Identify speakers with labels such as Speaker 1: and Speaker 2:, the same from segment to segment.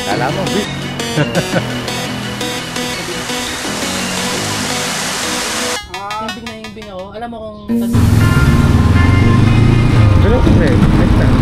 Speaker 1: Kala mo, beef.
Speaker 2: Himbing na himbing ako. Alam mo kung...
Speaker 1: Pero pre, next time.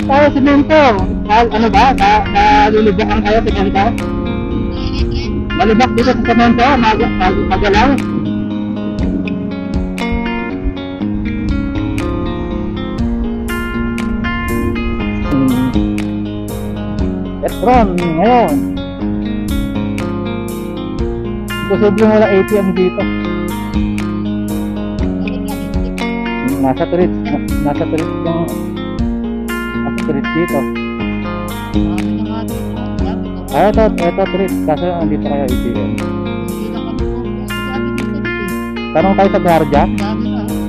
Speaker 3: Tayo simento. Ano ba? Nalulubakan kayo simento? Malubak dito sa simento? Magalaw? Petron, ngayon. Posible wala ATM dito. Nasa turit yung turit dito. Ito turit, kaso andito kayo ATM. Tanong tayo sa gwardiya?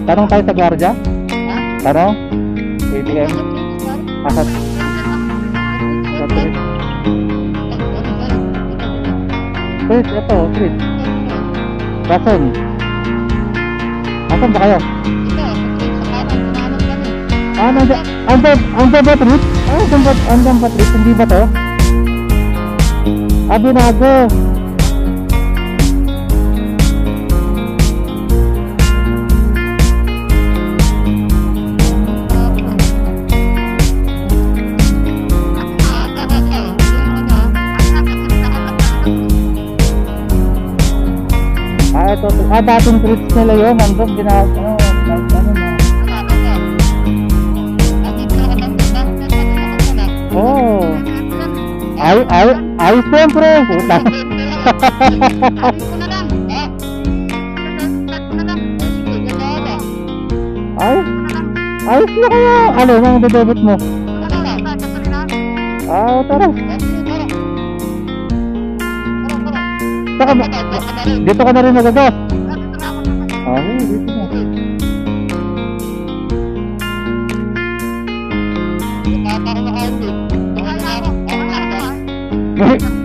Speaker 3: Tanong tayo sa gwardiya? Tanong? ATM? Sa turit. Turit, ito, turit. Rason? Asan ba kayo? Andyan ba trip? Andyan ba trip? Hindi ba to? Binago. Ito. Dating trips nila yun. Andun, binago. Oh. Ayos siyempre. Puta. Ayos na kaya. Ano nang debit mo? Tara. Dito ka na rin nagagas. Dito na.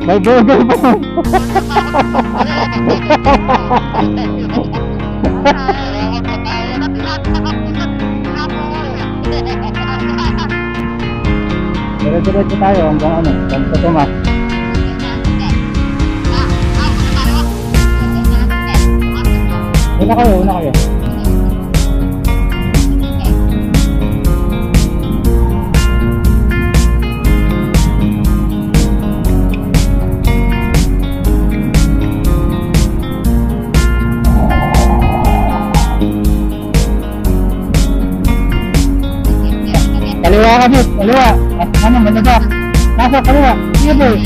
Speaker 3: May burger pa. Dire-diretso tayo hanggang hanggang sa Tomas. Una kayo. Kaliwa kami, kaliwa. Ano, malaga. Nasa kaliwa. Sige boy.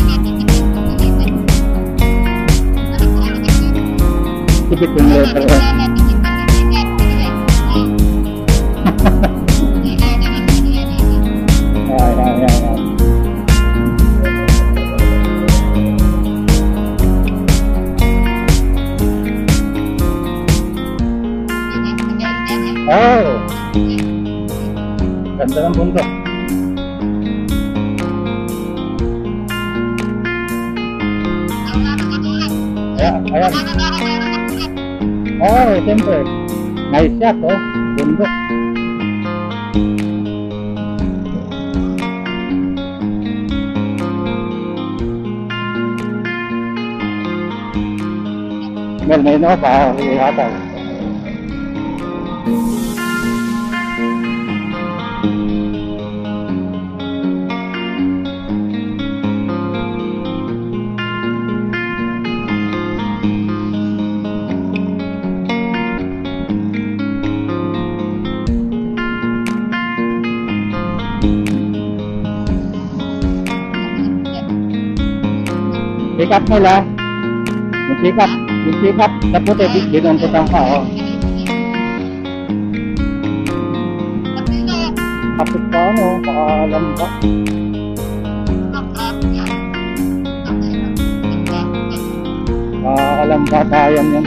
Speaker 3: Sikit yung letter. Yan. Ganda ng bundok. Ayan. Siyempre. Nice shot, bundok. May pa, ihataw. Pick up nila. Yung pick up na puti, binuntutan ka, Kapit ka, pakaalam ka. Pakaalam ka, tayan yan.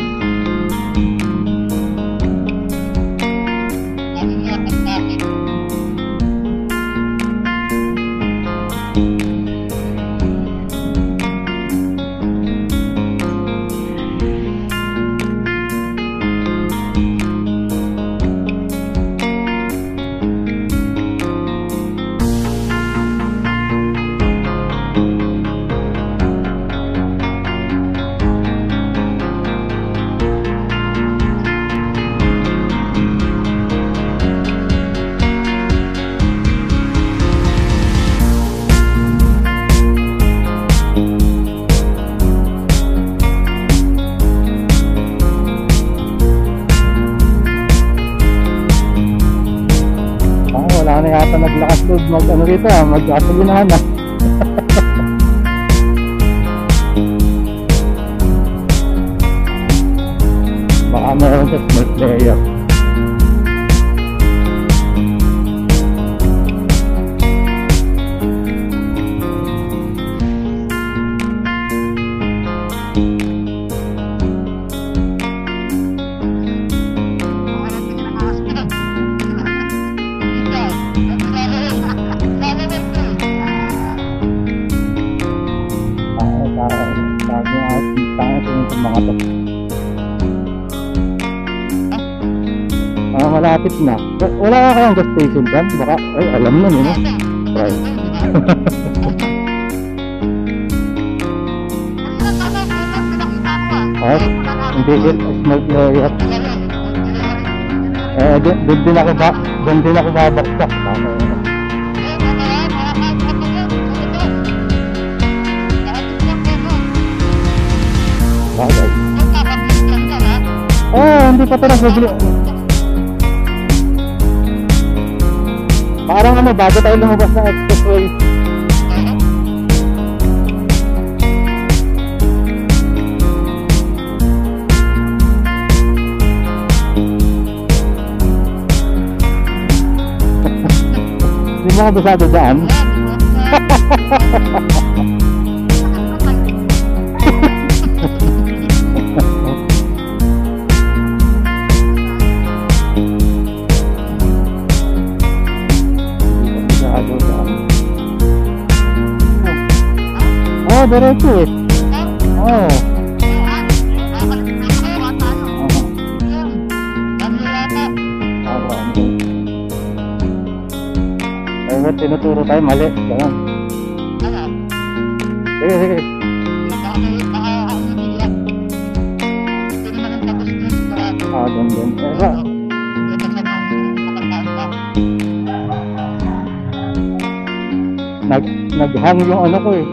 Speaker 3: na yata naglakas loob mag ano rito, mag-gasolinahan na. Baka meron sa smart player. Mga to. Malapit na. Wala ka kayang gas station dyan? Baka, ay alam na nyo. Right. Oh, hindi smart player. Doon din ako babaksak. Bagay. Hindi pa ito nag-review. Parang ano, bago tayo lumabas ng expressway. Hindi mo kabisado dyan? Diretso eh. Oo. Ay, tinuturo tayo mali. Ganun. Sige, sige. Doon. Naghang yung ano ko eh.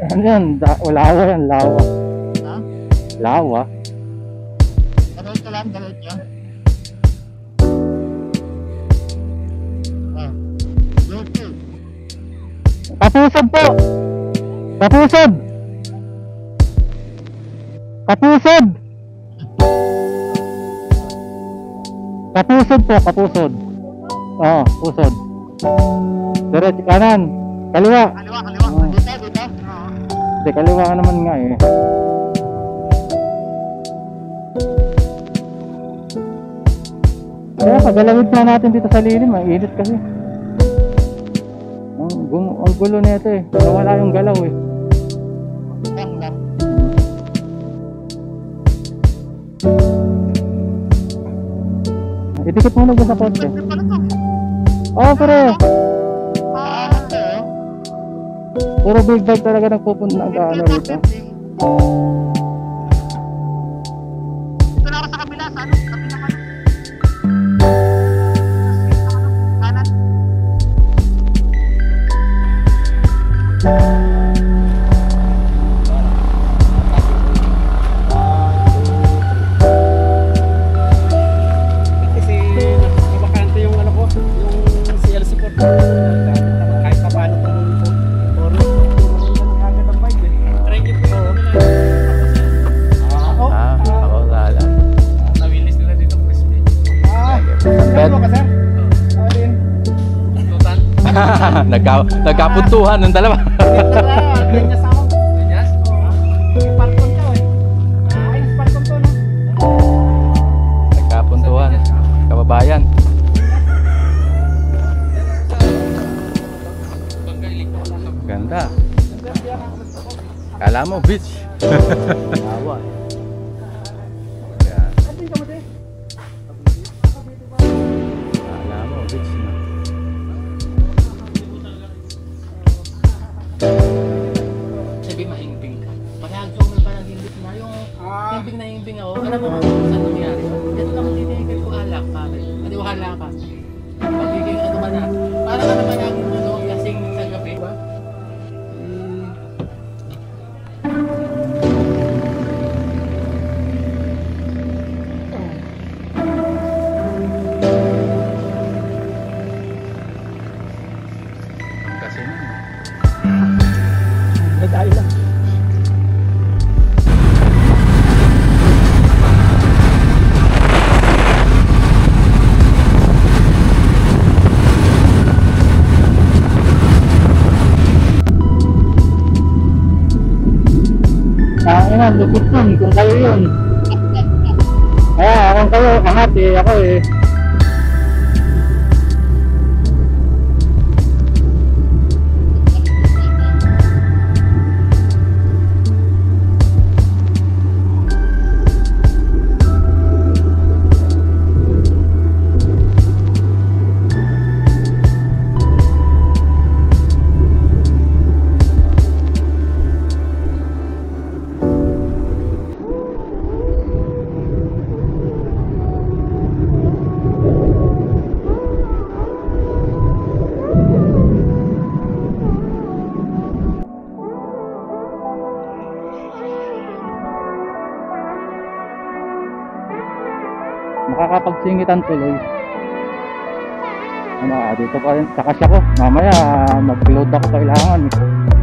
Speaker 3: Ano yan? Lawa yan, lawa. Ha? Lawa? Diretso lang, diretso. Kapusod po! Kapusod! Kapusod! Kapusod po, kapusod. Oo, pusod. Diretso, kanan. Kaliwa. Kaliwa. Dito. Hindi, kaliwa ka naman nga eh. Kaya pagalawid na natin dito sa lilim, mainit kasi. Ang gulo nito eh. Nawala yung galaw eh. Idikit mo na sa poste. Oo, pre. Puro big bag talaga nagpupunta na ano rito.
Speaker 4: Ito na ako sa kabila, sa ano? Kabila ka na. Kanan.
Speaker 2: Kasi nabakante yung ano ko, yung CLC port. Kahit pa paano itong
Speaker 3: nagkapuntuhan ng dalawa. Nagkapuntuhan kababayan. Ganda. Kala mo beach. Awa.
Speaker 2: Sabi mahimbing ka. Pagkagaw mo parang himbing na yung himbing ako. Alam mo kung saan nangyari. Ito lang tinigil ko alak pare. Maniwala ka. Pagiging ano man na. Para ka naman ang mundo kasing sa gabi ba?
Speaker 3: naman, lupit nun kung kayo yun. Kaya kung kayo, angat eh, ako eh. Makakapagsingitan tuloy. Ano, dito pa rin sa kasya ko. Mamaya mag-load ako kailangan eh.